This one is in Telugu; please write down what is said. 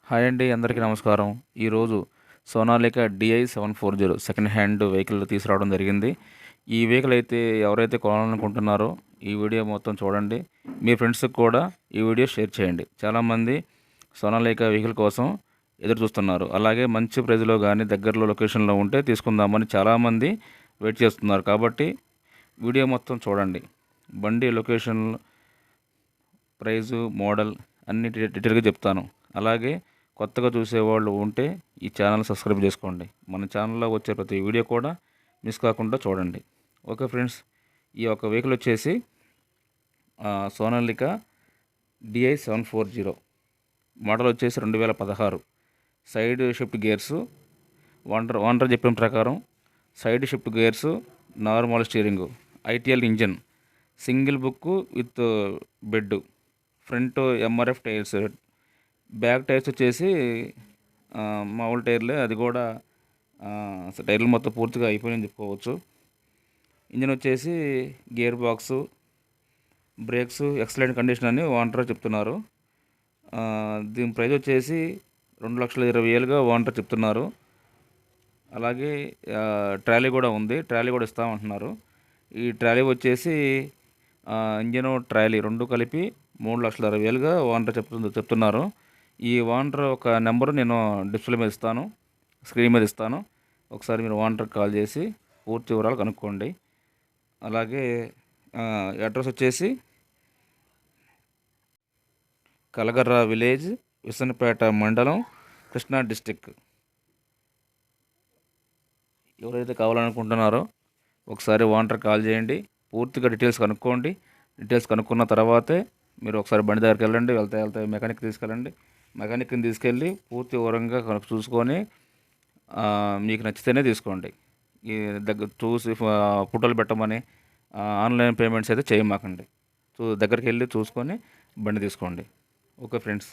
హాయ్ అండి, అందరికీ నమస్కారం. ఈరోజు Sonalika DI 740 second hand vehicle తీసుకురావడం జరిగింది. ఈ వెహికల్ అయితే ఎవరైతే కొనాలనుకుంటున్నారో ఈ వీడియో మొత్తం చూడండి. మీ ఫ్రెండ్స్కి కూడా ఈ వీడియో షేర్ చేయండి. చాలామంది సోనాలిక వెహికల్ కోసం ఎదురు చూస్తున్నారు. అలాగే మంచి ప్రైజ్లో కానీ దగ్గరలో లొకేషన్లో ఉంటే తీసుకుందామని చాలామంది వెయిట్ చేస్తున్నారు. కాబట్టి వీడియో మొత్తం చూడండి. బండి లొకేషన్, ప్రైజు, మోడల్ అన్ని డీటెయిల్గా చెప్తాను. అలాగే కొత్తగా చూసేవాళ్ళు ఉంటే ఈ ఛానల్ సబ్స్క్రైబ్ చేసుకోండి. మన ఛానల్లో వచ్చే ప్రతి వీడియో కూడా మిస్ కాకుండా చూడండి. ఓకే ఫ్రెండ్స్, ఈ యొక్క వెహికల్ వచ్చేసి సోనాలిక DI 740 మోడల్ వచ్చేసి 2016. సైడ్ షిఫ్ట్ గేర్సు, ఓనర్ చెప్పిన ప్రకారం side shift gears, normal steering, ITL engine, single book with bed, front MRF tyres, back tyres వచ్చేసి మామూలు టైర్లే, అది కూడా టైర్లు మొత్తం పూర్తిగా అయిపోయిందని చెప్పుకోవచ్చు. ఇంజన్ వచ్చేసి gear box, brakes excellent condition అని ఓనర్ చెప్తున్నారు. దీని ప్రైస్ వచ్చేసి 2,20,000గా ఓనర్ చెప్తున్నారు. అలాగే ట్రాలీ కూడా ఉంది, ట్రాలీ కూడా ఇస్తామంటున్నారు. ఈ ట్రాలీ వచ్చేసి ఇంజను ట్రాలీ రెండు కలిపి 3,60,000గా ఓనర్ చెప్తున్నారు. ఈ ఓనర్ ఒక నెంబరు నేను డిస్ప్లే మీద ఇస్తాను, స్క్రీన్ మీద ఇస్తాను. ఒకసారి మీరు ఓనర్కి కాల్ చేసి పూర్తి వివరాలు కనుక్కోండి. అలాగే అడ్రస్ వచ్చేసి కలగర్ర విలేజ్, విసనపేట మండలం, కృష్ణా డిస్టిక్. ఎవరైతే కావాలనుకుంటున్నారో ఒకసారి ఓనర్కి కాల్ చేయండి, పూర్తిగా డీటెయిల్స్ కనుక్కోండి. డీటెయిల్స్ కనుక్కున్న తర్వాతే మీరు ఒకసారి బండి దగ్గరికి వెళ్ళండి. వెళ్తే మెకానిక్ తీసుకెళ్ళండి. మెకానిక్ని తీసుకెళ్ళి పూర్తి వివరంగా చూసుకొని మీకు నచ్చితేనే తీసుకోండి. ఈ దగ్గర చూసి ఫోటోలు పెట్టమని ఆన్లైన్ పేమెంట్స్ అయితే చేయమాకండి. దగ్గరికి వెళ్ళి చూసుకొని బండి తీసుకోండి. Okay friends.